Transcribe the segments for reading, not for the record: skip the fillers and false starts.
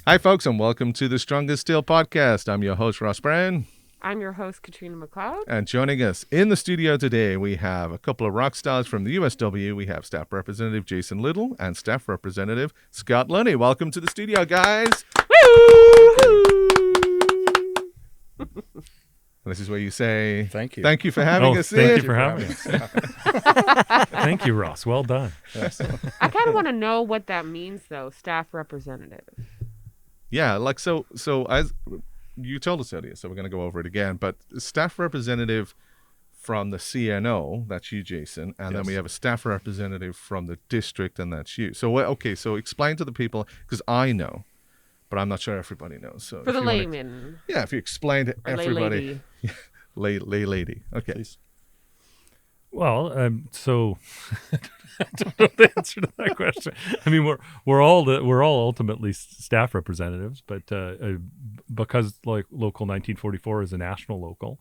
Hi, folks, and welcome to the Strongest Steel podcast. I'm your host, Ross Brown. I'm your host, Katrina McLeod. And joining us in the studio today, we have a couple of rock stars from the USW. We have Staff Representative Jayson Little and Staff Representative Scott Lunny. Welcome to the studio, guys. Woo! This is where you say, thank you. Thank you for having us Thank in. you for having us. Thank you, Ross. Well done. Yes. I kind of want to know what that means, though, staff representative. Yeah, like so as you told us earlier, so we're going to go over it again, but staff representative from the CNO, that's you, Jayson, and then we have a staff representative from the district, and that's you. So, okay, so explain to the people, because I know, but I'm not sure everybody knows. So For the layman. Yeah, if you explain to everybody. Lay lady. Okay. Please. Well, so I don't know the answer to that question. I mean, we're all ultimately staff representatives, but because like Local 1944 is a national local,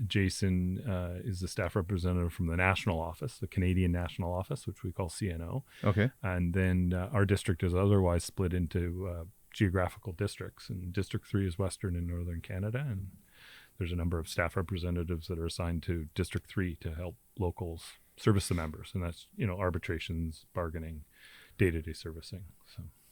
Jayson is the staff representative from the national office, the Canadian national office, which we call CNO. Okay. And then our district is otherwise split into geographical districts, and District 3 is Western and Northern Canada, and there's a number of staff representatives that are assigned to District 3 to help locals service the members, and that's arbitrations, bargaining, day-to-day servicing.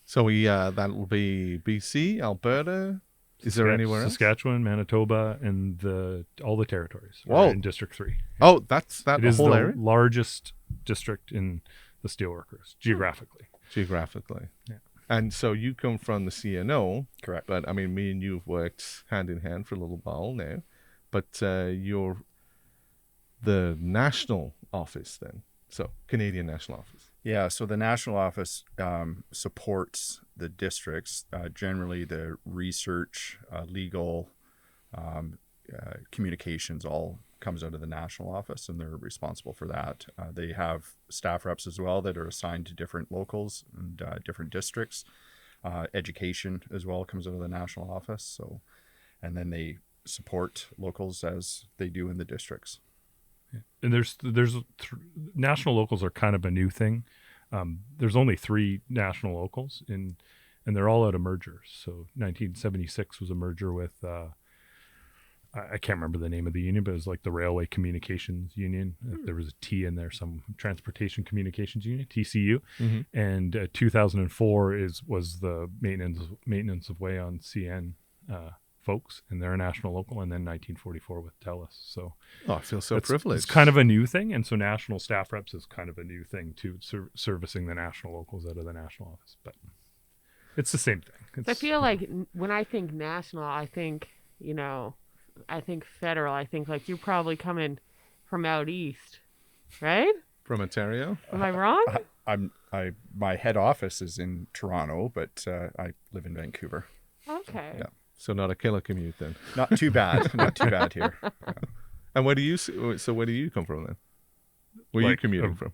So we that will be BC, Alberta. Is there anywhere else? Saskatchewan, Manitoba, and all the territories Whoa. are in District 3. Oh, that's that It is whole the area? largest district in the steelworkers geographically. Geographically. Yeah. And so you come from the CNO. Correct. But, I mean, me and you have worked hand in hand for a little while now. But you're the national office then. So, Canadian National Office. Yeah, so the national office supports the districts. Generally, the research, legal, communications all comes out of the national office, and they're responsible for that. They have staff reps as well that are assigned to different locals and different districts. Education as well comes out of the national office. So, and then they support locals as they do in the districts. And there's national locals are kind of a new thing. There's only 3 national locals, and they're all out of mergers. So 1976 was a merger with I can't remember the name of the union, but it was like the Railway Communications Union. There was a T in there, some Transportation Communications Union, TCU. Mm-hmm. And 2004 was the maintenance of way on CN folks, and they're a national local, and then 1944 with Telus. So I feel so privileged. It's kind of a new thing, and so national staff reps is kind of a new thing too, servicing the national locals out of the national office. But it's the same thing. I feel like when I think national, I think, I think federal. I think like you're probably coming from out east, right? From Ontario? Am I wrong? My head office is in Toronto, but I live in Vancouver. Okay. Yeah. So not a killer commute then. Not too bad. Not too bad here. Yeah. And where do you come from then? Where are you commuting from?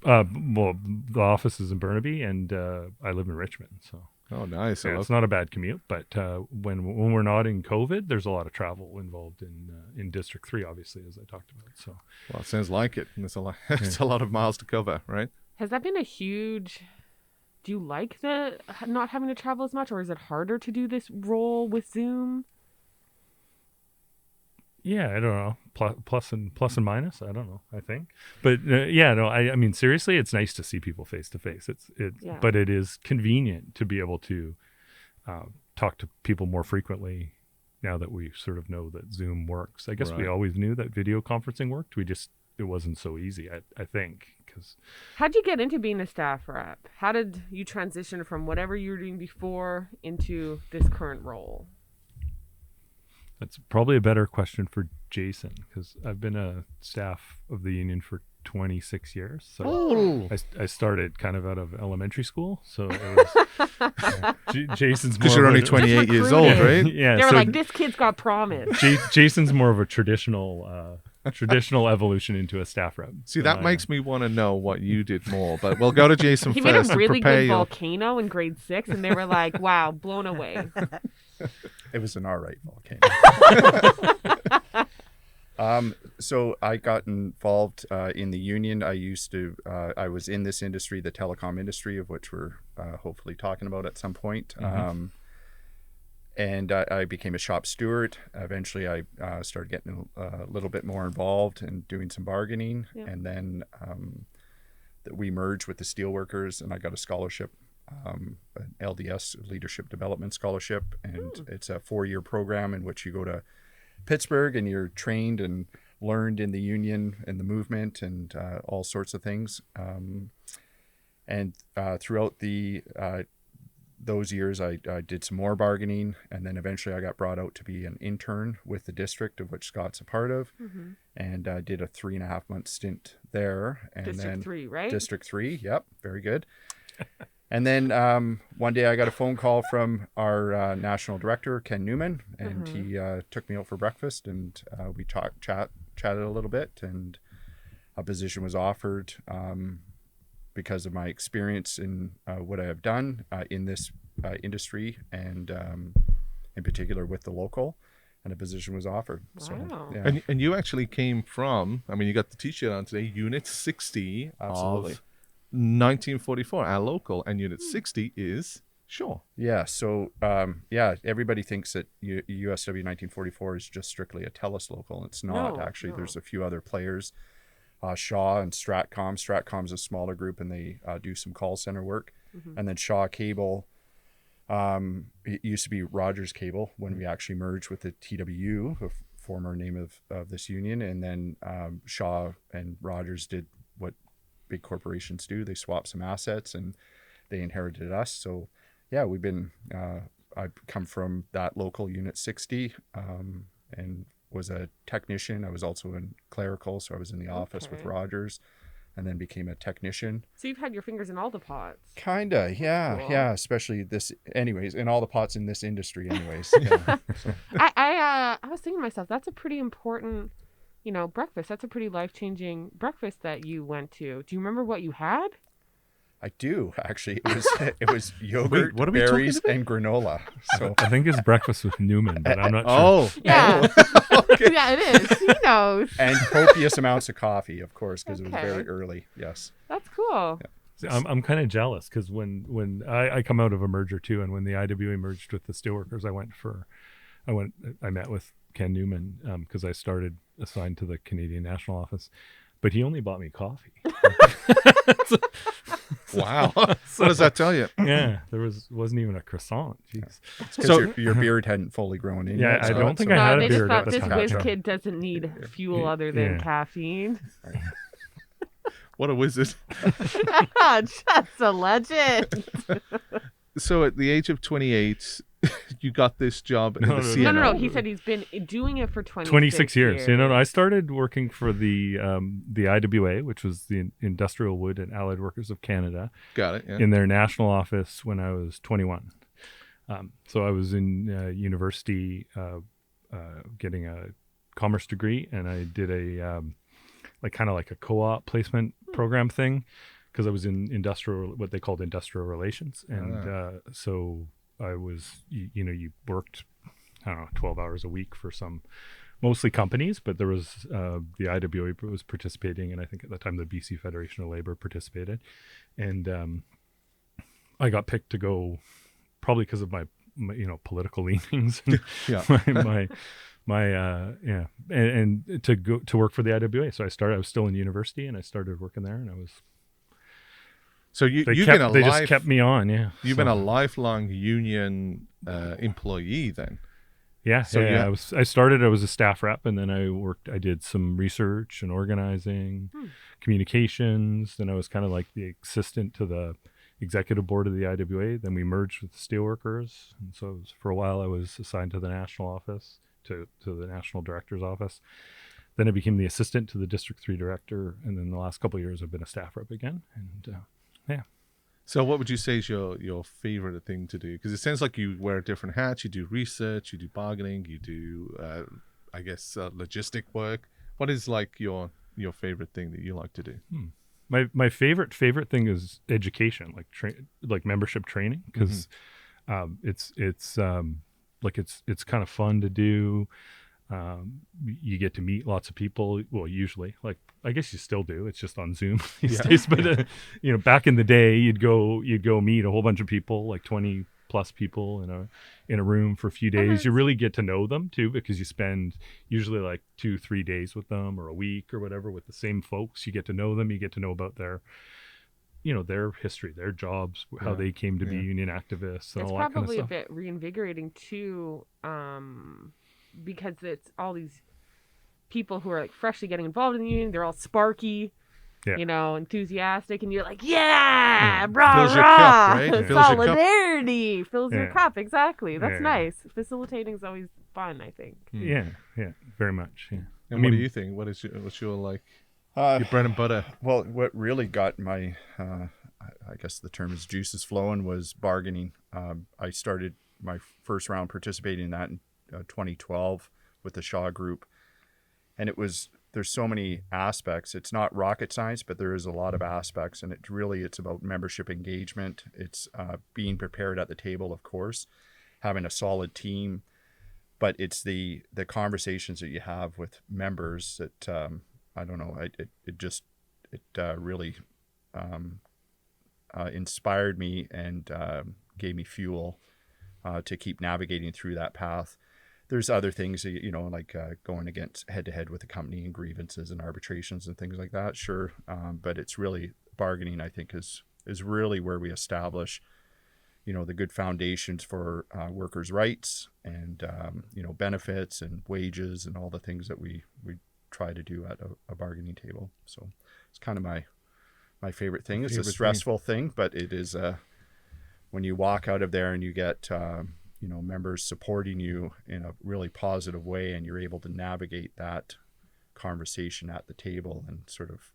Well, the office is in Burnaby, and I live in Richmond. So. Oh, nice. Yeah, it's not a bad commute, but when we're not in COVID, there's a lot of travel involved in District 3, obviously, as I talked about. So, well, it sounds like it. And it's a lot. It's a lot of miles to cover, right? Has that been a huge? Do you like the not having to travel as much, or is it harder to do this role with Zoom? Yeah, I don't know. Plus and minus. I don't know. I think, but I mean, seriously, it's nice to see people face to face. But it is convenient to be able to talk to people more frequently now that we sort of know that Zoom works. I guess we always knew that video conferencing worked. It wasn't so easy. I think because. How'd you get into being a staff rep? How did you transition from whatever you were doing before into this current role? That's probably a better question for Jayson, because I've been a staff of the union for 26 years. So I started kind of out of elementary school. So it was Jayson's because you're only 28 years old, right? Yeah. They were like, this kid's got promise. Jayson's more of a traditional evolution into a staff rep. See, that makes me want to know what you did more, but we'll go to Jayson he first. He made a really good volcano in grade 6, and they were like, wow, blown away. It was an all right volcano. So I got involved in the union. I was in this industry, the telecom industry, of which we're hopefully talking about at some point. And I became a shop steward. Eventually, I started getting a little bit more involved and doing some bargaining. Yeah. And then we merged with the steelworkers, and I got a scholarship, an LDS Leadership Development Scholarship. And it's a 4-year program in which you go to Pittsburgh and you're trained and learned in the union and the movement and all sorts of things. And throughout those years, I did some more bargaining, and then eventually I got brought out to be an intern with the district, of which Scott's a part of, and I did a 3.5-month stint there. And District 3, right? District 3, yep, very good. And then one day I got a phone call from our national director, Ken Newman, and he took me out for breakfast, and we chatted a little bit, and a position was offered because of my experience in what I have done in this industry, and in particular with the local, and a position was offered. Wow. So, yeah. And you actually came from, I mean, you got the t-shirt on today, Unit 60 Absolutely. of 1944, our local, and Unit 60 is Shaw. Yeah, so everybody thinks that USW 1944 is just strictly a Telus local. It's not. No, Actually, no. there's a few other players, Shaw and Stratcom. Stratcom's a smaller group, and they do some call center work. And then Shaw Cable, it used to be Rogers Cable when we actually merged with the TWU, the former name of this union. And then Shaw and Rogers did what big corporations do. They swapped some assets, and they inherited us. So yeah, we've been, I've come from that local Unit 60, and was a technician. I was also in clerical, so I was in the office with Okay. Rogers, and then became a technician. So you've had your fingers in all the pots. Kinda, yeah, Cool. yeah. Especially this, anyways, in all the pots in this industry, anyways. Yeah. So, I was thinking to myself, that's a pretty important, breakfast. That's a pretty life-changing breakfast that you went to. Do you remember what you had? I do actually. It was yogurt, what are we talking berries, about? and granola. So I think it's breakfast with Newman, but I'm not sure. Oh, Yeah. Yeah, it is. He knows. and copious amounts of coffee, of course, because it was Okay. very early. Yes. That's cool. See, I'm kind of jealous because when I come out of a merger too, and when the IWA merged with the steelworkers, I met with Ken Newman because I started assigned to the Canadian National Office, but he only bought me coffee. wow. What does that tell you? Yeah, there wasn't even a croissant. Jeez. Because So- your beard hadn't fully grown in Yeah, yet. I so- don't think so- I had a they just beard thought at the this time. whiz Yeah. kid doesn't need fuel other than Yeah. caffeine. What a wizard. Just a legend. So at the age of 28, you got this job in No, the no, CNO. No. He said he's been doing it for 26 years. I started working for the IWA, which was the Industrial Wood and Allied Workers of Canada, Got it, yeah. in their national office when I was 21. So I was in university getting a commerce degree, and I did a kind of like a co-op placement program thing because I was in what they called industrial relations, and so I was you worked 12 hours a week for some mostly companies, but there was the IWA was participating, and I think at the time the BC Federation of Labor participated, and I got picked to go probably because of my political leanings and Yeah. and to go to work for the IWA. So I was still in university, and I started working there, and I was So they just kept me on. Yeah, You've been a lifelong union employee then. Yeah, So yeah. you I was a staff rep, and then I did some research and organizing, communications. Then I was kind of like the assistant to the executive board of the IWA. Then we merged with the steelworkers, and so for a while I was assigned to the national office, to the national director's office. Then I became the assistant to the District 3 director, and then the last couple of years I've been a staff rep again. And yeah. So what would you say is your favorite thing to do? Because it sounds like you wear different hats. You do research, you do bargaining, you do, logistic work. What is like your favorite thing that you like to do? My favorite thing is education, like membership training, because it's kind of fun to do. You get to meet lots of people. Well, usually, like I guess you still do. It's just on Zoom these days. But back in the day, you'd go meet a whole bunch of people, like 20 plus people in a room for a few days. You really get to know them too, because you spend usually like 2-3 days with them, or a week or whatever, with the same folks. You get to know them. You get to know about their history, their jobs, how they came to be union activists, and it's all that kind of probably a stuff. bit reinvigorating too, because it's all these people who are like freshly getting involved in the union. They're all sparky, enthusiastic, and you're like, rah, Fills your rah, cup, right? Fills your cup. solidarity, fills your Yeah. cup. Exactly. That's Yeah. nice. Facilitating is always fun, I think. Yeah, very much. Yeah. And what do you think? What's your like your bread and butter? Well, what really got my, I guess the term is juices flowing, was bargaining. I started my first round participating in that in 2012 with the Shaw Group. And there's so many aspects. It's not rocket science, but there is a lot of aspects. And it's about membership engagement. It's being prepared at the table, of course, having a solid team. But it's the conversations that you have with members that, I don't know, it really inspired me and gave me fuel to keep navigating through that path. There's other things, like going against head-to-head with the company and grievances and arbitrations and things like that, sure. But it's really bargaining, I think, is really where we establish, the good foundations for workers' rights and, benefits and wages and all the things that we try to do at a bargaining table. So it's kind of my favorite thing. It's a stressful thing, but it is when you walk out of there and you get members supporting you in a really positive way, and you're able to navigate that conversation at the table and sort of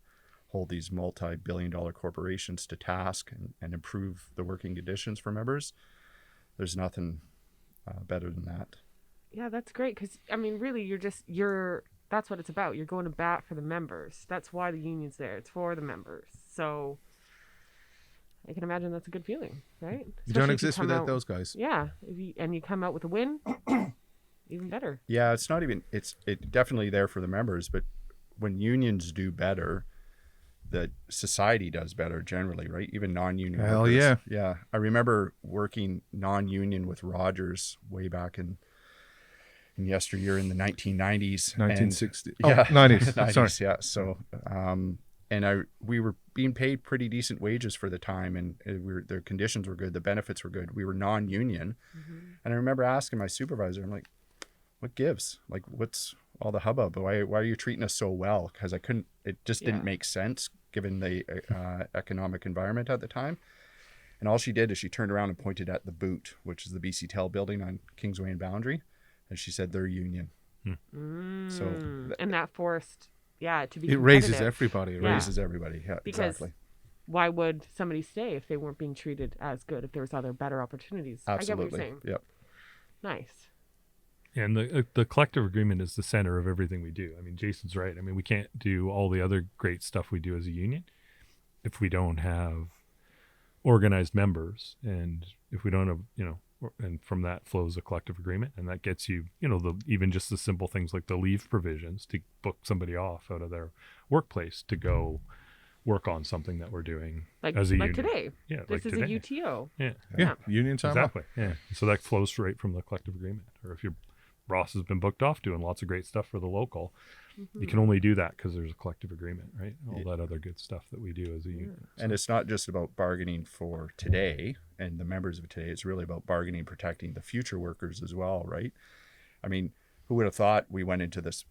hold these multi-billion-dollar corporations to task and improve the working conditions for members. There's nothing better than that. Yeah, that's great. Because, really, that's what it's about. You're going to bat for the members. That's why the union's there. It's for the members. So I can imagine that's a good feeling, right? You don't Especially if exist come without out- those guys. Yeah, and you come out with a win, even better. Yeah, it's definitely there for the members, but when unions do better, the society does better generally, right? Even non-union Hell workers. yeah. Yeah. I remember working non-union with Rogers way back in yesteryear in the 1990s. 1960. Yeah. 90s. 90s, Sorry. yeah. So, we were being paid pretty decent wages for the time, and their conditions were good. The benefits were good. We were non-union. Mm-hmm. And I remember asking my supervisor, I'm like, what gives? Like, what's all the hubbub? Why are you treating us so well? Because it just didn't make sense given the economic environment at the time. And all she did is she turned around and pointed at the Boot, which is the BC Tel building on Kingsway and Boundary. And she said, they're union. So and that forced, to be It raises competitive. everybody. Yeah. raises everybody. Yeah, Because exactly. why would somebody stay if they weren't being treated as good, if there was other better opportunities? Absolutely. I get what you're saying. Yep. Nice. And the collective agreement is the center of everything we do. Jason's right. We can't do all the other great stuff we do as a union if we don't have organized members, and if we don't have, and from that flows a collective agreement, and that gets you, even just the simple things like the leave provisions to book somebody off out of their workplace to go work on something that we're doing as a union. Today. Yeah, This is today. a UTO. Yeah. Union time off. Exactly. Yeah. So that flows straight from the collective agreement. Or if your boss has been booked off doing lots of great stuff for the local, you can only do that because there's a collective agreement, right? All that other good stuff that we do as a union. And it's not just about bargaining for today and the members of today. It's really about bargaining, protecting the future workers as well, right? Who would have thought we went into this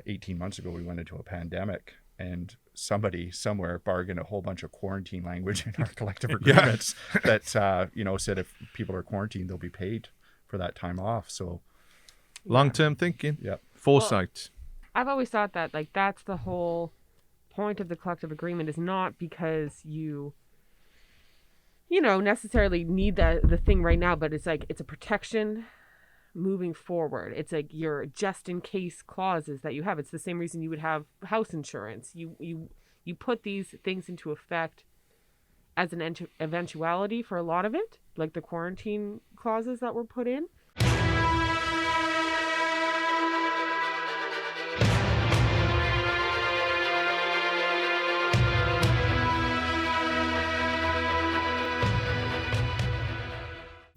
18 months ago, we went into a pandemic, and somebody somewhere bargained a whole bunch of quarantine language in our collective agreements that, said if people are quarantined, they'll be paid for that time off. So Long-term thinking. Yep. Foresight. I've always thought that that's the whole point of the collective agreement, is not because you necessarily need the thing right now, but it's like it's a protection moving forward. It's like your just in case clauses that you have. It's the same reason you would have house insurance. You put these things into effect as an eventuality for a lot of it, like the quarantine clauses that were put in.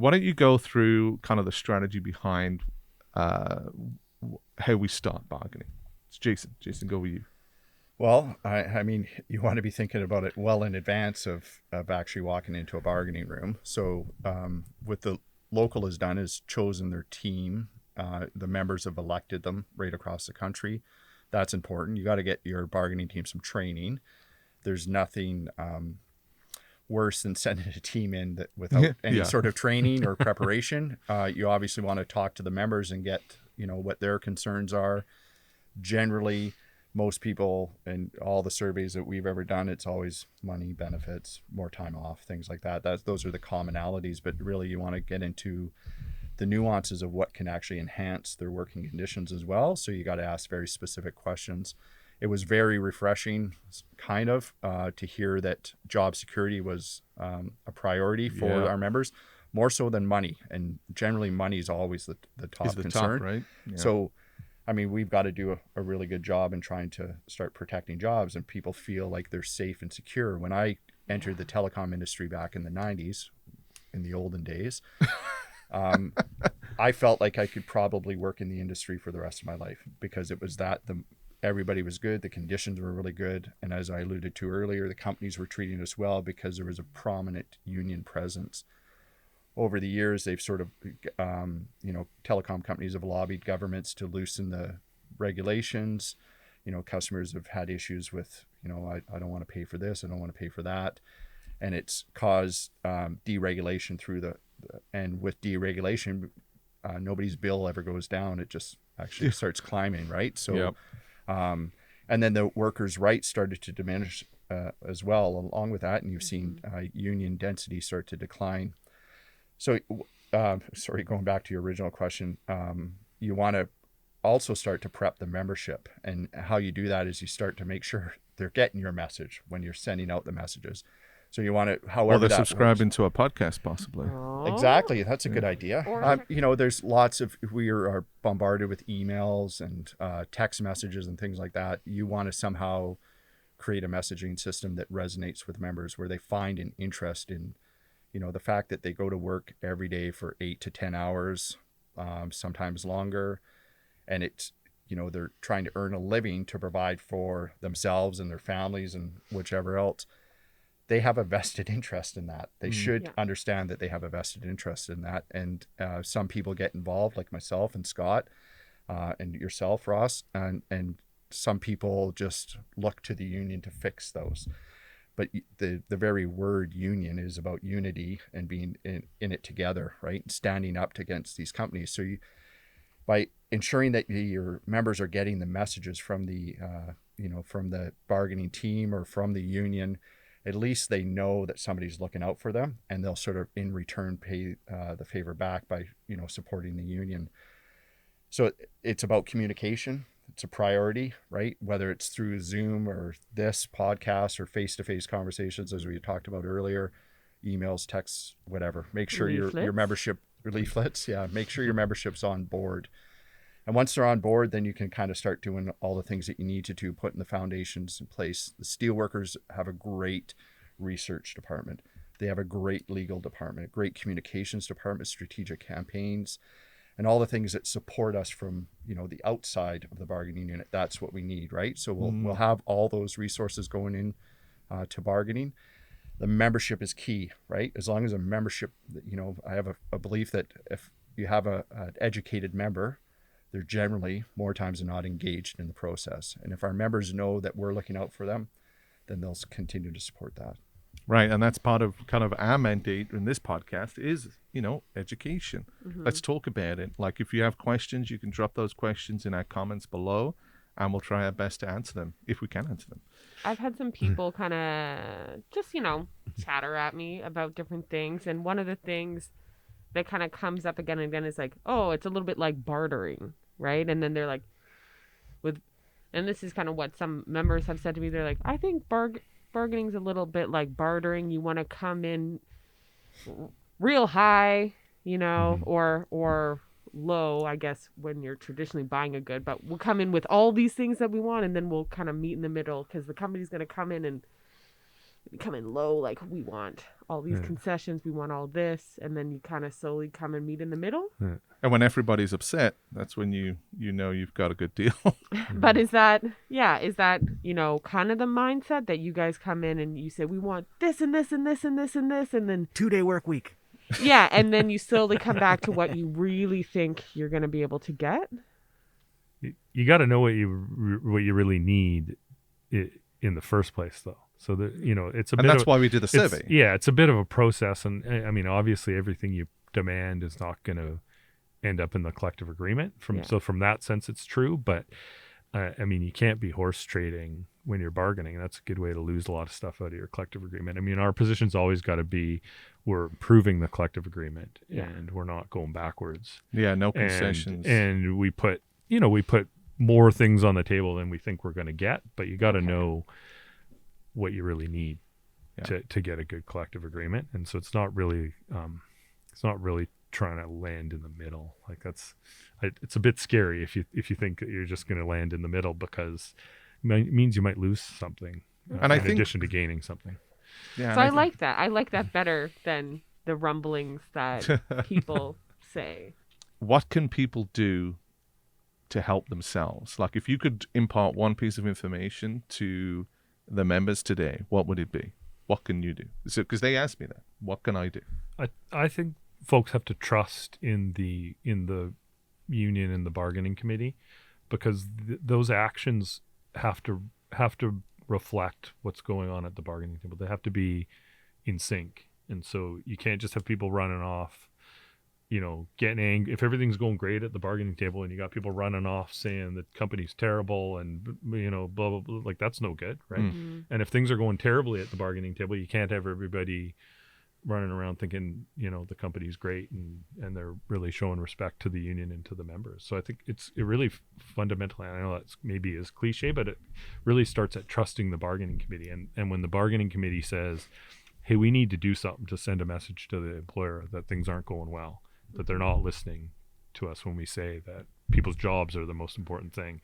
why don't you go through kind of the strategy behind how we start bargaining? It's Jayson. Jayson, go with you. Well, I mean, you want to be thinking about it well in advance of actually walking into a bargaining room. So what the local has done is chosen their team. The members have elected them right across the country. That's important. You got to get your bargaining team some training. There's nothing worse than sending a team in that without any sort of training or preparation. You obviously want to talk to the members and get, what their concerns are. Generally, most people and all the surveys that we've ever done, it's always money, benefits, more time off, things like that. Those are the commonalities, but really you want to get into the nuances of what can actually enhance their working conditions as well. So you got to ask very specific questions. It was very refreshing, kind of, to hear that job security was a priority for our members, more so than money. And generally, money is always the top concern. Top, right? Yeah. So, I mean, we've got to do a really good job in trying to start protecting jobs and people feel like they're safe and secure. When I entered the telecom industry back in the 90s, in the olden days, I felt like I could probably work in the industry for the rest of my life because it was everybody was good. The conditions were really good. And as I alluded to earlier, the companies were treating us well because there was a prominent union presence. Over the years, they've sort of, telecom companies have lobbied governments to loosen the regulations. Customers have had issues with, I don't want to pay for this. I don't want to pay for that. And it's caused deregulation and with deregulation, nobody's bill ever goes down. It just actually starts climbing, right? So, and then the workers' rights started to diminish as well along with that. And you've seen union density start to decline. So, going back to your original question, you want to also start to prep the membership. And how you do that is you start to make sure they're getting your message when you're sending out the messages. So you want to, however, or they're subscribing to a podcast, possibly. Exactly, that's a good idea. There's lots of, we are bombarded with emails and text messages and things like that. You want to somehow create a messaging system that resonates with members, where they find an interest in, the fact that they go to work every day for 8 to 10 hours, sometimes longer, and it's, they're trying to earn a living to provide for themselves and their families and whichever else. They have a vested interest in that. They should understand that they have a vested interest in that. And some people get involved, like myself and Scott and yourself, Ross, and some people just look to the union to fix those. But the very word union is about unity and being in it together, right? Standing up against these companies. So by ensuring that your members are getting the messages from the, from the bargaining team or from the union, at least they know that somebody's looking out for them, and they'll sort of in return pay the favor back by, supporting the union. So it's about communication. It's a priority, right? Whether it's through Zoom or this podcast or face-to-face conversations, as we talked about earlier, emails, texts, whatever. Make sure your membership leaflets. Yeah. Make sure your membership's on board. And once they're on board, then you can kind of start doing all the things that you need to do, putting the foundations in place. The steelworkers have a great research department. They have a great legal department, a great communications department, strategic campaigns, and all the things that support us from, the outside of the bargaining unit. That's what we need, right? So we'll have all those resources going in to bargaining. The membership is key, right? As long as a membership, I have a belief that if you have an educated member, they're generally more times than not engaged in the process. And if our members know that we're looking out for them, then they'll continue to support that. Right. And that's part of kind of our mandate in this podcast is, education. Let's talk about it. Like if you have questions, you can drop those questions in our comments below and we'll try our best to answer them if we can answer them. I've had some people kind of just, chatter at me about different things. And one of the things that kind of comes up again and again is like, oh, it's a little bit like bartering. Right. And then they're like, and this is kind of what some members have said to me. They're like, I think bargaining's a little bit like bartering. You want to come in real high, or low, I guess, when you're traditionally buying a good, but we'll come in with all these things that we want. And then we'll kind of meet in the middle because the company's going to come in and come in low, like we want all these concessions, we want all this, and then you kind of slowly come and meet in the middle. And when everybody's upset, that's when you know you've got a good deal. But is that kind of the mindset that you guys come in and you say we want this and this and this and this and this, and then 2-day work week. yeah, and then you slowly come back to what you really think you're going to be able to get. You got to know what you really need in the first place, though. So that it's a And bit. that's why we did the survey. It's a bit of a process, and I mean, obviously, everything you demand is not going to end up in the collective agreement. So from that sense, it's true. But I mean, you can't be horse trading when you're bargaining. That's a good way to lose a lot of stuff out of your collective agreement. I mean, our position's always got to be we're improving the collective agreement, and we're not going backwards. Yeah, no concessions. And we put more things on the table than we think we're going to get, but you got to know what you really need to get a good collective agreement. And so it's not really trying to land in the middle. Like it's a bit scary if you think that you're just going to land in the middle, because it means you might lose something in addition to gaining something. Yeah, So I like that. I like that better than the rumblings that people say. What can people do to help themselves? Like, if you could impart one piece of information to the members today, what would it be? What can you do? So, because they asked me that, what can I do? I think folks have to trust in the union and the bargaining committee, because those actions have to reflect what's going on at the bargaining table. They have to be in sync, and so you can't just have people running off, getting angry if everything's going great at the bargaining table, and you got people running off saying the company's terrible and blah blah blah. Like, that's no good, right? Mm-hmm. And if things are going terribly at the bargaining table, you can't have everybody running around thinking the company's great and they're really showing respect to the union and to the members. So I think it really fundamentally, I know that's maybe is cliche, but it really starts at trusting the bargaining committee. And when the bargaining committee says, hey, we need to do something to send a message to the employer that things aren't going well, that they're not listening to us when we say that people's jobs are the most important thing,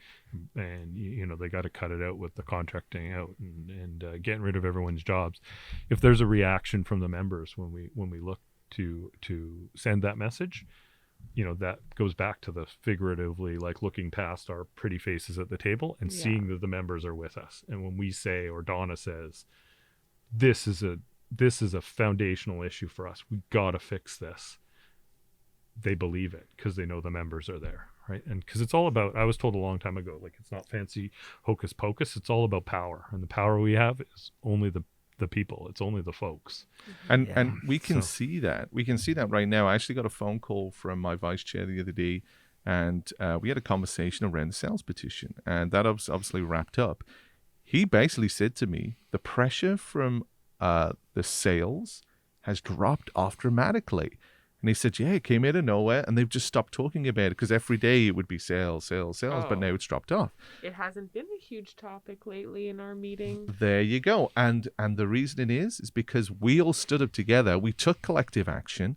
and they got to cut it out with the contracting out and getting rid of everyone's jobs. If there's a reaction from the members when we look to send that message, that goes back to the figuratively, like, looking past our pretty faces at the table and seeing that the members are with us. And when we say, or Donna says, this is a foundational issue for us, we got to fix this, they believe it because they know the members are there, right? And because it's all about, I was told a long time ago, like, it's not fancy hocus pocus, it's all about power, and the power we have is only the people, it's only the folks. And we can see that right now. I actually got a phone call from my vice chair the other day, and we had a conversation around the sales petition, and that obviously wrapped up. He basically said to me, the pressure from the sales has dropped off dramatically. And he said, yeah, it came out of nowhere, and they've just stopped talking about it, because every day it would be sales, but now it's dropped off. It hasn't been a huge topic lately in our meeting. There you go. And the reason it is because we all stood up together. We took collective action.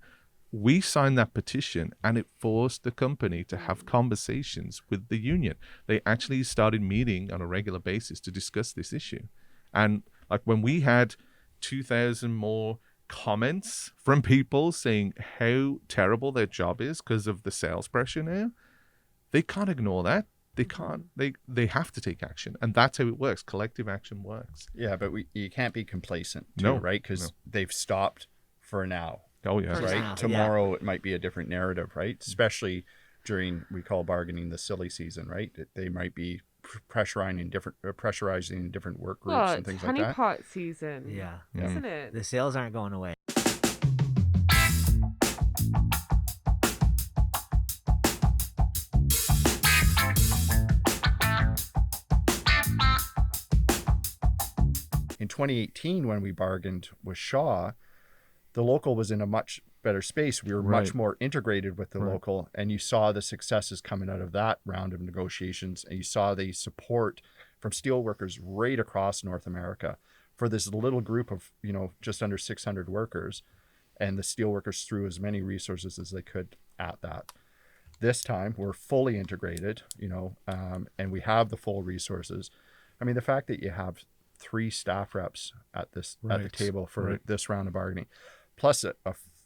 We signed that petition, and it forced the company to have conversations with the union. They actually started meeting on a regular basis to discuss this issue. And like, when we had 2,000 more comments from people saying how terrible their job is because of the sales pressure now, they can't ignore that. They can't. They have to take action, and that's how it works. Collective action works. Yeah, but you can't be complacent too, No, right? Because they've stopped for now. Oh yeah, For Right. now, Tomorrow it might be a different narrative, right? Especially during, we call bargaining the silly season, right? They might be pressurizing different work groups Well, and it's things like that. honeypot season. Yeah. Isn't it? The sales aren't going away. In 2018, when we bargained with Shaw, the local was in a much better space. We were much Right. more integrated with the local, and you saw the successes coming out of that round of negotiations, and you saw the support from steelworkers right across North America for this little group of, just under 600 workers, and the steelworkers threw as many resources as they could at that. This time, we're fully integrated, and we have the full resources. I mean, the fact that you have 3 staff reps at the Right. table for Right. this round of bargaining, plus a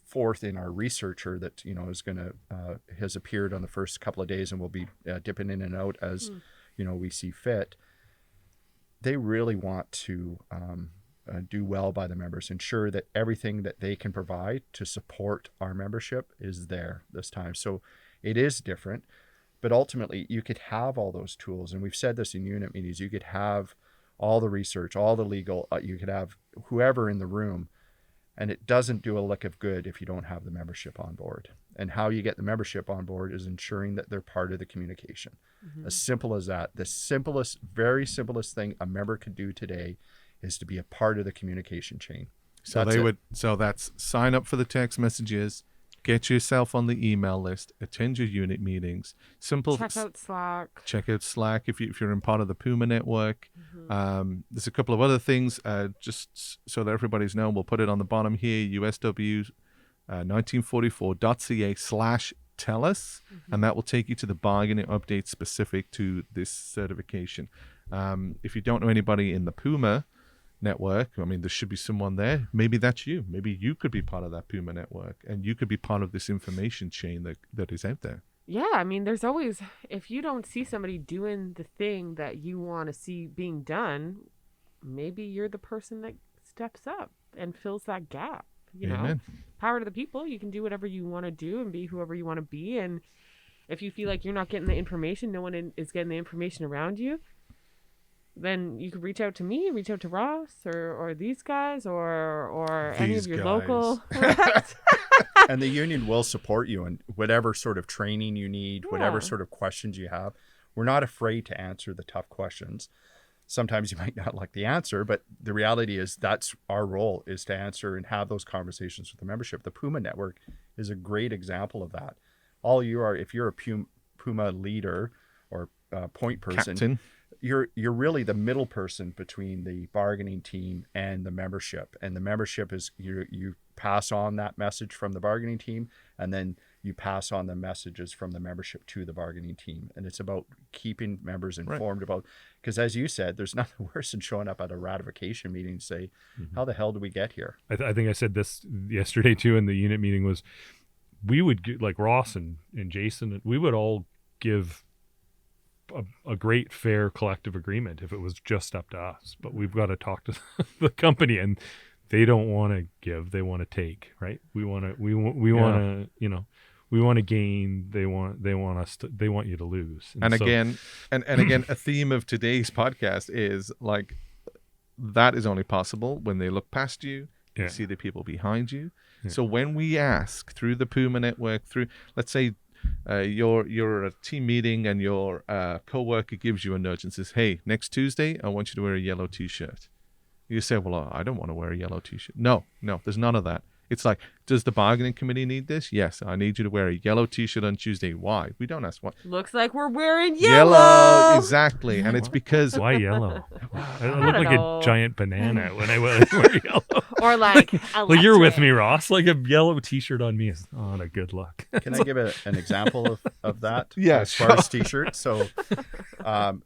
fourth in our researcher that is going to has appeared on the first couple of days and will be dipping in and out as we see fit. They really want to do well by the members, ensure that everything that they can provide to support our membership is there this time. So it is different, but ultimately you could have all those tools, and we've said this in unit meetings. You could have all the research, all the legal, you could have whoever in the room, and it doesn't do a lick of good if you don't have the membership on board. And how you get the membership on board is ensuring that they're part of the communication. As simple as that. The simplest, very simplest thing a member could do today is to be a part of the communication chain. So that's sign up for the text messages, get yourself on the email list, attend your unit meetings. Simple. Check out Slack. Check out Slack if you're in part of the Puma network. There's a couple of other things, just so that everybody's known. We'll put it on the bottom here, USW 1944.ca/Telus, and that will take you to the bargaining update specific to this certification. If you don't know anybody in the Puma network, I mean, there should be someone there. Maybe that's you. Maybe you could be part of that Puma network, and you could be part of this information chain that is out there. Yeah, I mean, there's always, if you don't see somebody doing the thing that you want to see being done, maybe you're the person that steps up and fills that gap. Amen. Power to the people. You can do whatever you want to do and be whoever you want to be. And if you feel like you're not getting the information, no one is getting the information around you, then you could reach out to me, reach out to Ross or these guys or any of These your guys. local. And the union will support you in whatever sort of training you need, whatever Yeah. sort of questions you have. We're not afraid to answer the tough questions. Sometimes you might not like the answer, but the reality is that's our role, is to answer and have those conversations with the membership. The Puma network is a great example of that. All you are, if you're a Puma leader or point person, Captain. you're really the middle person between the bargaining team and the membership. And the membership is you pass on that message from the bargaining team, and then you pass on the messages from the membership to the bargaining team. And it's about keeping members informed about, because as you said, there's nothing worse than showing up at a ratification meeting and say, how the hell did we get here? I think I said this yesterday too in the unit meeting, was we would like Ross and Jayson, we would all give a great fair collective agreement if it was just up to us, but we've got to talk to the company, and they don't want to give, they want to take, right? We want to gain, they want you to lose. And again, a theme of today's podcast is like, that is only possible when they look past you, you see the people behind you. So when we ask through the Puma network, through, let's say, you're at a team meeting and your co-worker gives you a nudge and says, hey, next Tuesday, I want you to wear a yellow t-shirt. You say, well, I don't want to wear a yellow t-shirt. No, there's none of that. It's like, does the bargaining committee need this? Yes, I need you to wear a yellow t-shirt on Tuesday. Why? We don't ask why. Looks like we're wearing yellow. Exactly. And it's because why yellow? I look don't like know. a giant banana when I wear yellow. Or like Like you're with electric. me, Ross. Like a yellow t-shirt on me is not a good look. Can I give an example of that? Yeah, as far as t-shirts. So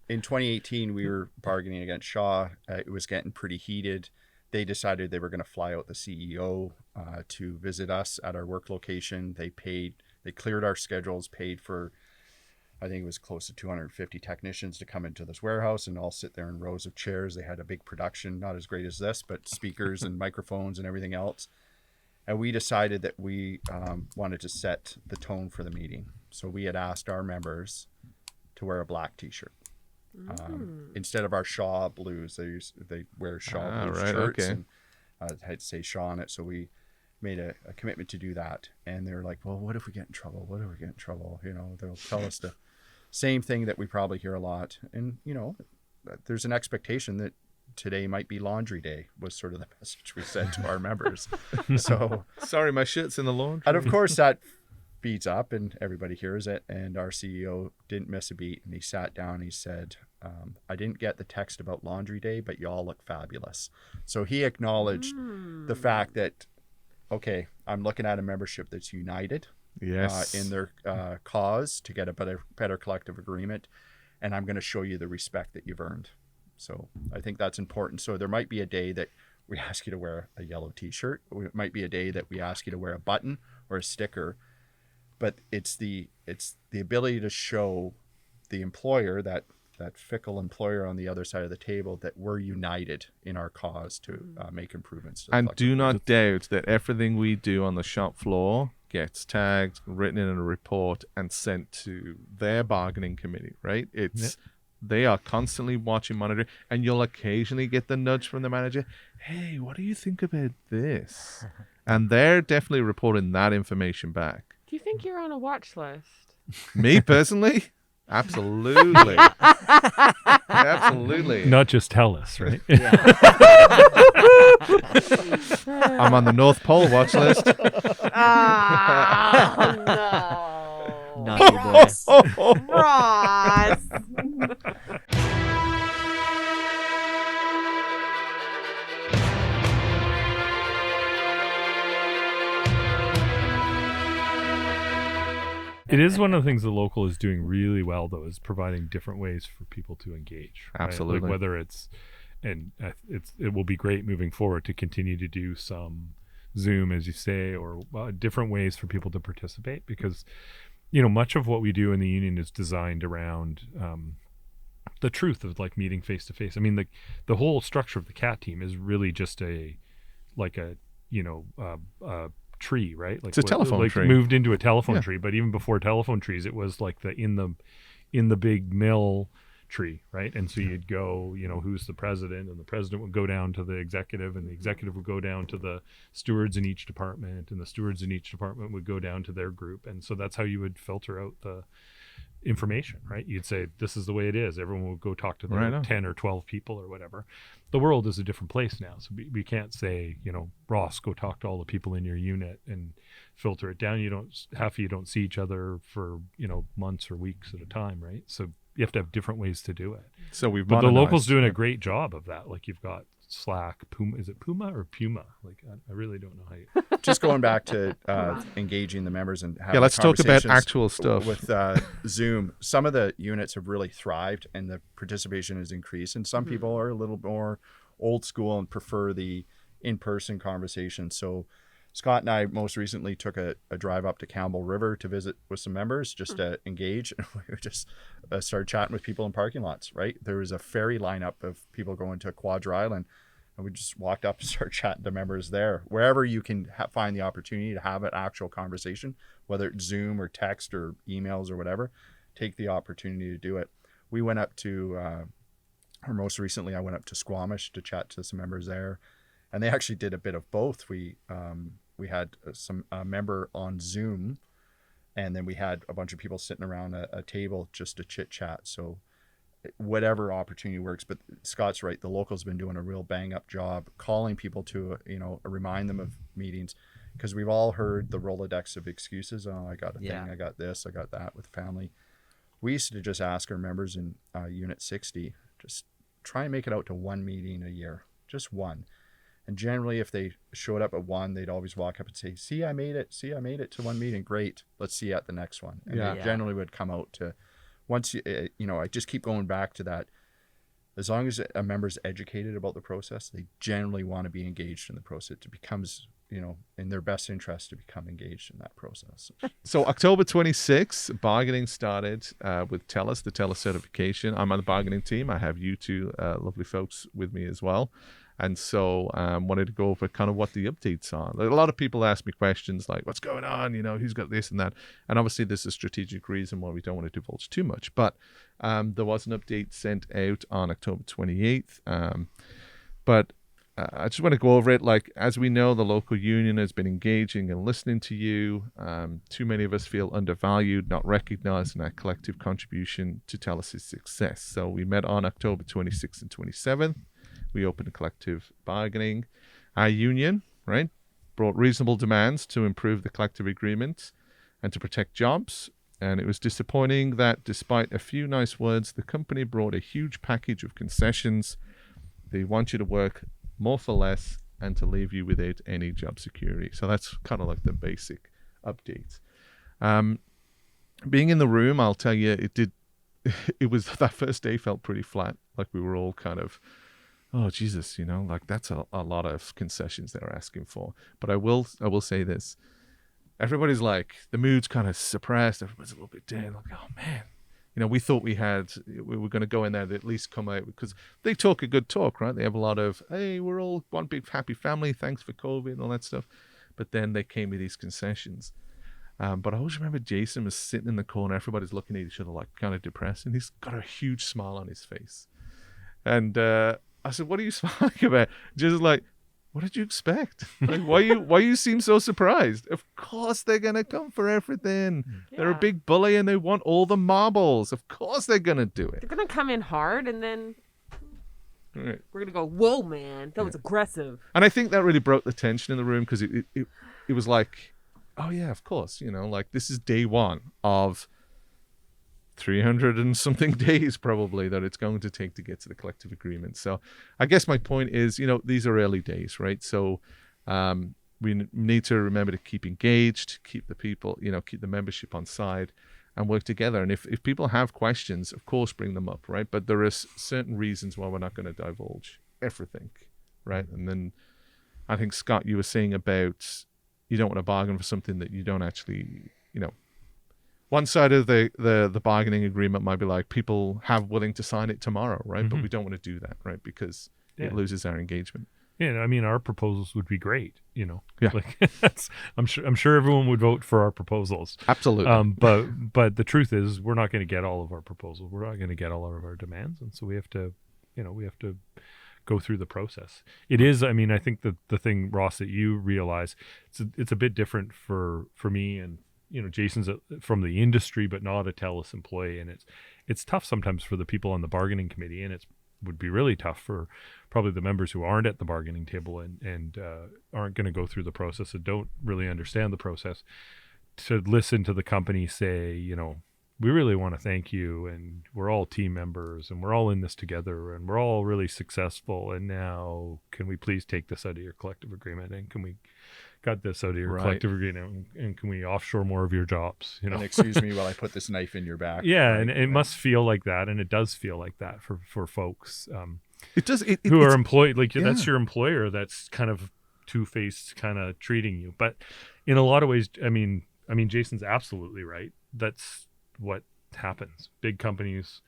in 2018, we were bargaining against Shaw. It was getting pretty heated. They decided they were going to fly out the CEO to visit us at our work location. They cleared our schedules, paid for, I think it was close to 250 technicians to come into this warehouse and all sit there in rows of chairs. They had a big production, not as great as this, but speakers and microphones and everything else. And we decided that we wanted to set the tone for the meeting. So we had asked our members to wear a black t-shirt. Instead of our Shaw blues, they wear Shaw blues shirts, and I'd say Shaw on it. So we made a commitment to do that. And they're like, well, what if we get in trouble? What if we get in trouble? They'll tell us the same thing that we probably hear a lot. And there's an expectation that today might be laundry day, was sort of the message we sent to our members. So sorry, my shirt's in the laundry. and of course that feeds up and everybody hears it. And our CEO didn't miss a beat, and he sat down and he said, I didn't get the text about laundry day, but y'all look fabulous. So he acknowledged the fact that, okay, I'm looking at a membership that's united Yes. in their cause to get a better collective agreement, and I'm going to show you the respect that you've earned. So I think that's important. So there might be a day that we ask you to wear a yellow t-shirt. It might be a day that we ask you to wear a button or a sticker, but it's the ability to show the employer, that fickle employer on the other side of the table, that we're united in our cause to make improvements. To the And collective do not agreement. doubt that everything we do on the shop floor gets tagged, written in a report, and sent to their bargaining committee, right? They are constantly watching, monitoring, and you'll occasionally get the nudge from the manager, hey, what do you think about this? And they're definitely reporting that information back. Do you think you're on a watch list? Me personally? Absolutely. Absolutely. Not just Telus, right? I'm on the North Pole watch list. Oh, no. Naughty boy. Ross. It is one of the things the local is doing really well, though, is providing different ways for people to engage. Right? Absolutely. Like whether it will be great moving forward to continue to do some Zoom, as you say, or different ways for people to participate, because much of what we do in the union is designed around the truth of like meeting face to face. I mean, the whole structure of the CAT team is really just a tree, right? Like It's a telephone tree. Moved into a telephone tree, but even before telephone trees, it was like in the big mill tree, right? And so you'd go, who's the president, and the president would go down to the executive, and the executive would go down to the stewards in each department, and the stewards in each department would go down to their group. And so that's how you would filter out the information, right? You'd say, this is the way it is. Everyone would go talk to their 10 or 12 people or whatever. The world is a different place now. So we can't say, Ross, go talk to all the people in your unit and filter it down. Half of you don't see each other for, months or weeks at a time, right? So you have to have different ways to do it. So But the locals doing a great job of that. Like you've got Slack, Puma. Is it Puma or Puma? Like I really don't know how you. Just going back to engaging the members and having let's talk about conversations actual stuff. with Zoom. Some of the units have really thrived and the participation has increased, and some people are a little more old school and prefer the in-person conversation. So Scott and I most recently took a drive up to Campbell River to visit with some members just to engage, and we just started chatting with people in parking lots, right? There was a ferry lineup of people going to Quadra Island, and we just walked up and started chatting to members there. Wherever you can find the opportunity to have an actual conversation, whether it's Zoom or text or emails or whatever, take the opportunity to do it. We went up to, or most recently I went up to Squamish to chat to some members there, and they actually did a bit of both. We had some member on Zoom, and then we had a bunch of people sitting around a table just to chit chat. So whatever opportunity works. But Scott's right. The locals been doing a real bang up job calling people to, remind them of meetings, because we've all heard the Rolodex of excuses. Oh, I got a thing. I got this. I got that with family. We used to just ask our members in Unit 60, just try and make it out to one meeting a year, just one. And generally, if they showed up at one, they'd always walk up and say, see, I made it. See, I made it to one meeting. Great. Let's see you at the next one. And they generally would come out to, once, I just keep going back to that. As long as a member's educated about the process, they generally want to be engaged in the process. It becomes, in their best interest to become engaged in that process. So October 26th, bargaining started with Telus, the Telus certification. I'm on the bargaining team. I have you two lovely folks with me as well. And so wanted to go over kind of what the updates are. Like, a lot of people ask me questions like, what's going on? Who's got this and that? And obviously there's a strategic reason why we don't want to divulge too much. But there was an update sent out on October 28th. But I just want to go over it. Like, as we know, the local union has been engaging and listening to you. Too many of us feel undervalued, not recognized in our collective contribution to Telus' success. So we met on October 26th and 27th. We opened collective bargaining. Our union, right, brought reasonable demands to improve the collective agreement and to protect jobs. And it was disappointing that despite a few nice words, the company brought a huge package of concessions. They want you to work more for less and to leave you without any job security. So that's kind of like the basic update. Being in the room, I'll tell you, it did it was that first day felt pretty flat. Like we were all kind of, oh Jesus, like that's a lot of concessions they're asking for. But I will say this: everybody's like, the mood's kind of suppressed. Everybody's a little bit down. Like, oh man, we thought we were going to go in there to at least come out, because they talk a good talk, right? They have a lot of, hey, we're all one big happy family. Thanks for COVID and all that stuff. But then they came with these concessions. But I always remember Jayson was sitting in the corner. Everybody's looking at each other like kind of depressed, and he's got a huge smile on his face. And I said, "What are you smiling about?" Just like, what did you expect? Like, why you seem so surprised? Of course they're gonna come for everything. Yeah. They're a big bully and they want all the marbles. Of course they're gonna do it. They're gonna come in hard, and then right. we're gonna go, "Whoa, man, that was aggressive." And I think that really broke the tension in the room, because it was like, oh yeah, of course, like this is day one of 300 and something days probably that it's going to take to get to the collective agreement. So I guess my point is, these are early days, right? So we need to remember to keep engaged, keep the people, keep the membership on side and work together. And if people have questions, of course, bring them up, right? But there are certain reasons why we're not going to divulge everything, right? And then I think, Scott, you were saying about you don't want to bargain for something that you don't actually, one side of the bargaining agreement might be like, people have willing to sign it tomorrow, right? But we don't want to do that, right? Because it loses our engagement. Yeah, I mean, our proposals would be great, Yeah. Like, I'm sure everyone would vote for our proposals. Absolutely. But the truth is, we're not going to get all of our proposals. We're not going to get all of our demands, and so we have to go through the process. It is, I mean, I think the thing, Ross, that you realize, it's a bit different for me, and Jayson's from the industry but not a Telus employee, and it's tough sometimes for the people on the bargaining committee, and it would be really tough for probably the members who aren't at the bargaining table and aren't going to go through the process and don't really understand the process, to listen to the company say, we really want to thank you, and we're all team members, and we're all in this together, and we're all really successful, and now can we please take this out of your collective agreement, and can we cut this out of your collective agreement, and can we offshore more of your jobs? And excuse me while I put this knife in your back. Yeah, right? And it must feel like that, and it does feel like that for folks. It does. Who are employed, like that's your employer. That's kind of two-faced, kind of treating you. But in a lot of ways, I mean, Jayson's absolutely right. That's what happens. Big companies,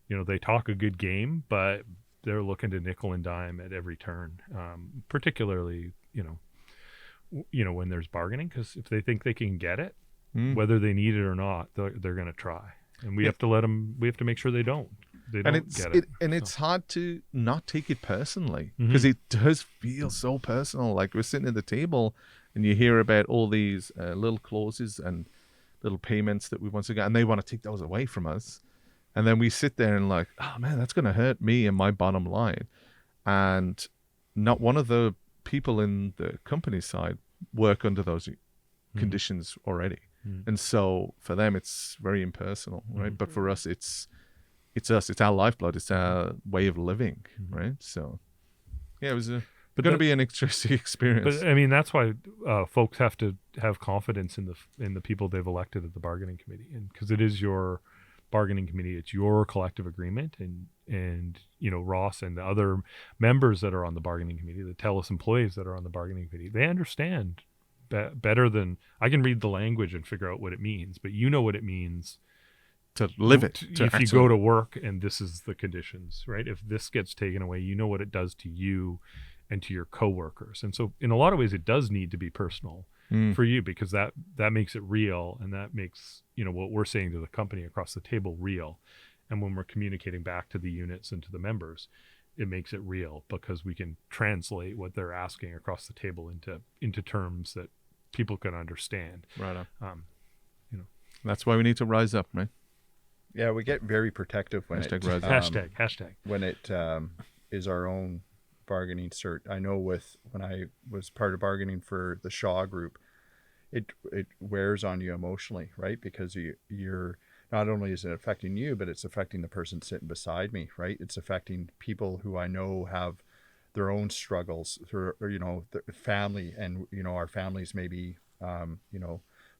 they talk a good game, but they're looking to nickel and dime at every turn. Particularly, when there's bargaining, because if they think they can get it, whether they need it or not, they're going to try. And we have to let them. We have to make sure they don't. They don't get it. It's hard to not take it personally, because it does feel so personal. Like we're sitting at the table, and you hear about all these little clauses and little payments that we want to get, and they want to take those away from us. And then we sit there and like, oh man, that's going to hurt me and my bottom line. And not one of the people in the company side work under those conditions already. And so for them, it's very impersonal, right? But for us, it's us, it's our lifeblood, it's our way of living, right? So yeah, it was going to be an interesting experience. But I mean, that's why folks have to have confidence in the people they've elected at the bargaining committee, and because it is your bargaining committee, it's your collective agreement, and Ross and the other members that are on the bargaining committee, the Telus employees that are on the bargaining committee, they understand better than I can read the language and figure out what it means, but what it means to live it. If you go to work and this is the conditions, right? If this gets taken away, what it does to you and to your coworkers. And so in a lot of ways, it does need to be personal for you, because that makes it real, and that makes, what we're saying to the company across the table real. And when we're communicating back to the units and to the members, it makes it real, because we can translate what they're asking across the table into terms that people can understand. Right on. That's why we need to rise up, right? Yeah, we get very protective when hashtag when it is our own bargaining cert. I know when I was part of bargaining for the Shaw Group, it wears on you emotionally, right? Because you're not only is it affecting you, but it's affecting the person sitting beside me, right? It's affecting people who I know have their own struggles, or their family, and our families maybe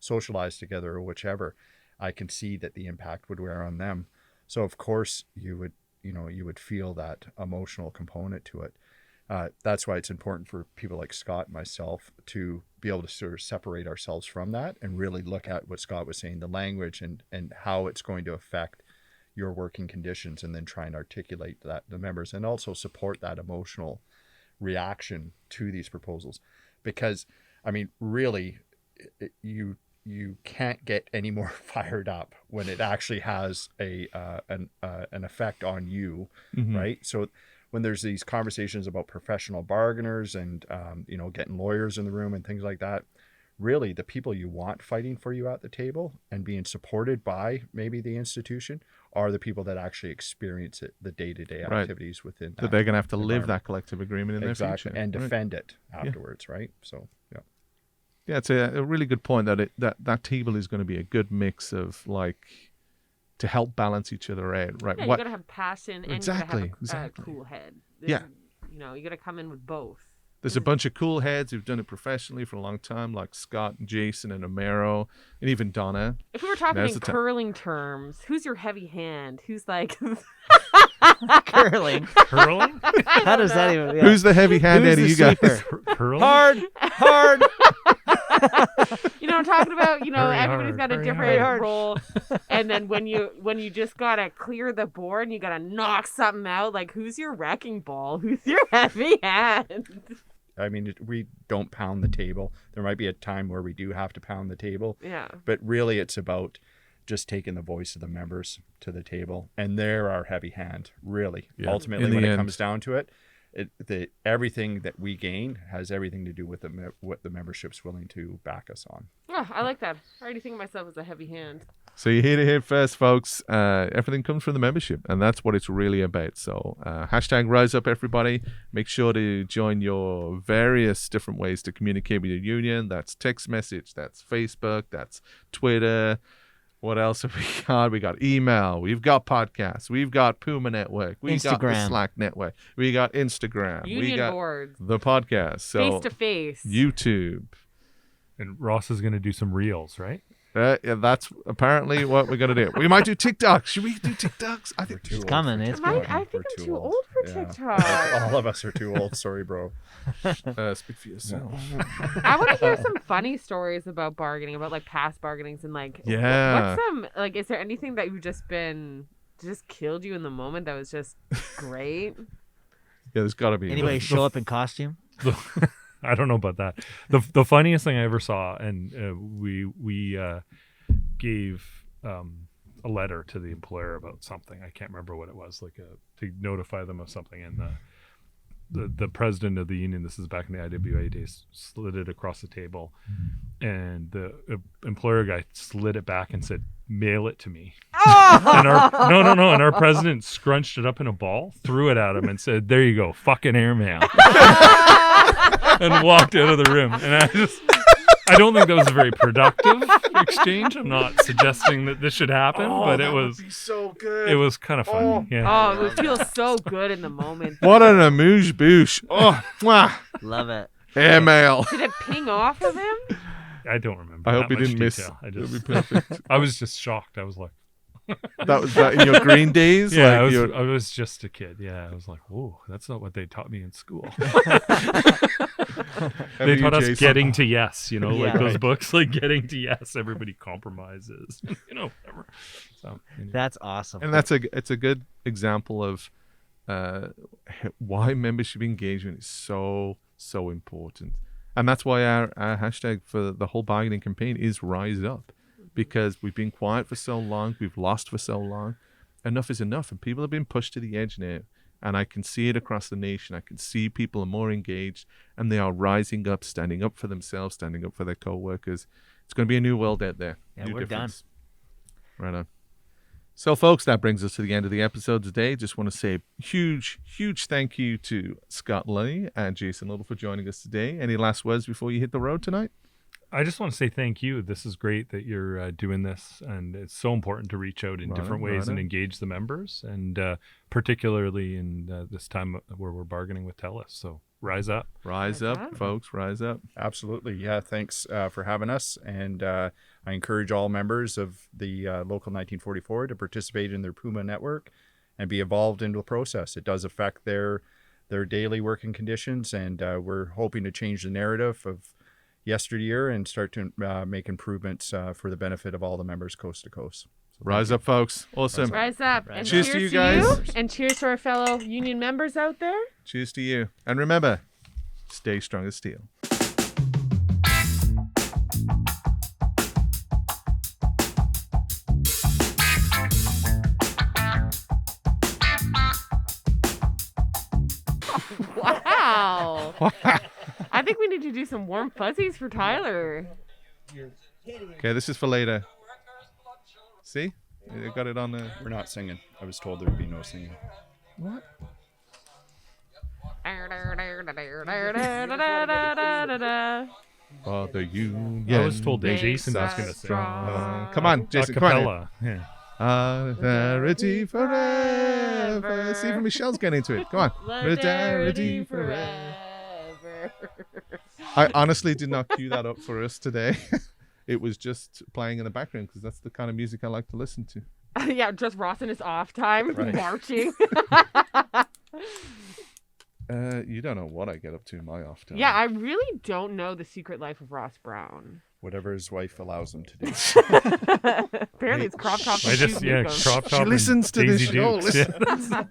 socialize together or whichever. I can see that the impact would wear on them. So of course you would feel that emotional component to it. That's why it's important for people like Scott and myself to be able to sort of separate ourselves from that and really look at what Scott was saying, the language and how it's going to affect your working conditions, and then try and articulate that to the members and also support that emotional reaction to these proposals. Because, I mean, really, you can't get any more fired up when it actually has an effect on you, right? So when there's these conversations about professional bargainers and getting lawyers in the room and things like that, really the people you want fighting for you at the table and being supported by maybe the institution are the people that actually experience it, the day-to-day activities within that they're going to have to live that collective agreement in their future and defend it afterwards, right? So yeah, it's a really good point that table is going to be a good mix of to help balance each other out, right? Yeah, you got to have passion and exactly, you got to have a cool head. You got to come in with both. There's a bunch of cool heads who've done it professionally for a long time, like Scott and Jayson and Omero, and even Donna. If we were talking in curling terms, who's your heavy hand? Who's like curling? Curling? How does that even? Yeah. Who's the heavy hand out of you guys? Curling? Hard. You know what I'm talking about? Everybody's got a very different role. And then when you just gotta clear the board and you gotta knock something out, like who's your wrecking ball? Who's your heavy hand? I mean, we don't pound the table. There might be a time where we do have to pound the table. Yeah. But really it's about just taking the voice of the members to the table. And they're our heavy hand, really. Yeah. Ultimately, when it comes down to it, everything that we gain has everything to do with what the membership's willing to back us on. Yeah, I like that. I already think of myself as a heavy hand. So you hear it here first, folks. Everything comes from the membership, and that's what it's really about. So hashtag Riseup, everybody. Make sure to join your various different ways to communicate with your union. That's text message, that's Facebook, that's Twitter. What else have we got? We got email. We've got podcasts. We've got Puma Network. We got the Slack Network. We got Instagram. Union we got boards. The podcast. So face to face. YouTube. And Ross is going to do some reels, right? Yeah, that's apparently what we're gonna do. We might do TikTok. Should we do TikToks? I think it's coming. It's coming. I think I'm too old for TikTok. All of us are too old. Sorry, bro. Speak for yourself. I want to hear some funny stories about bargaining, about like past bargainings and like what's some is there anything that you've just killed you in the moment that was just great? Yeah, there's got to be. Anybody show up in costume? I don't know about that. The funniest thing I ever saw, and we gave a letter to the employer about something. I can't remember what it was, to notify them of something. And the president of the union, this is back in the IWA days, slid it across the table, and the employer guy slid it back and said, "Mail it to me." And our president scrunched it up in a ball, threw it at him, and said, "There you go, fucking airmail." And walked out of the room. And I don't think that was a very productive exchange. I'm not suggesting that this should happen, but it was so good. It was kind of fun. Oh, it would feel so good in the moment. What an amuse bouche. Oh, mwah. Love it. Airmail. Did it ping off of him? I don't remember. I hope he didn't miss. It'll be perfect. I was just shocked. I was like, that was that in your green days? Yeah, I was just a kid. Yeah, I was like, whoa, that's not what they taught me in school. They taught us getting to yes, those books, like getting to yes. Everybody compromises, whatever. So that's awesome, and it's a good example of why membership engagement is so important, and that's why our hashtag for the whole bargaining campaign is Rise Up. Because we've been quiet for so long, we've lost for so long. Enough is enough, and people have been pushed to the edge now. And I can see it across the nation. I can see people are more engaged, and they are rising up, standing up for themselves, standing up for their co-workers. It's going to be a new world out there. Yeah, new we're difference. Done. Right on. So, folks, that brings us to the end of the episode today. Just want to say a huge thank you to Scott Lunny and Jayson Little for joining us today. Any last words before you hit the road tonight? I just want to say thank you. This is great that you're doing this, and it's so important to reach out in different ways and engage the members, and particularly in this time where we're bargaining with Telus. So Rise up. Rise up, up. folks. Rise up. Absolutely. Yeah. Thanks for having us. And I encourage all members of the Local 1944 to participate in their Puma network and be involved in the process. It does affect their daily working conditions, and we're hoping to change the narrative of yesteryear and start to make improvements for the benefit of all the members coast to coast. So Rise up, folks. Awesome. Rise up. And Cheers to you guys. And cheers to our fellow union members out there. Cheers to you. And remember, stay strong as steel. Wow. I think we need to do some warm fuzzies for Tyler. Okay, this is for later. See? You got it on the... We're not singing. I was told there'd be no singing. What? For the union. I was told that makes Jayson was us going to sing. strong. Come on, Jason. Come on. Acapella. Yeah. Solidarity forever. See if Michelle's getting into it. Come on. Solidarity forever. I honestly did not cue that up for us today. It was just playing in the background because that's the kind of music I like to listen to. Yeah, just Ross in his off time, Right. marching. You don't know what I get up to in my off time. Yeah, I really don't know the secret life of Ross Brown. Whatever his wife allows him to do. Apparently it's crop tops I and just, shoe yeah, Nikos. crop top She and listens to this Daisy show. Dukes. Yeah. Listen.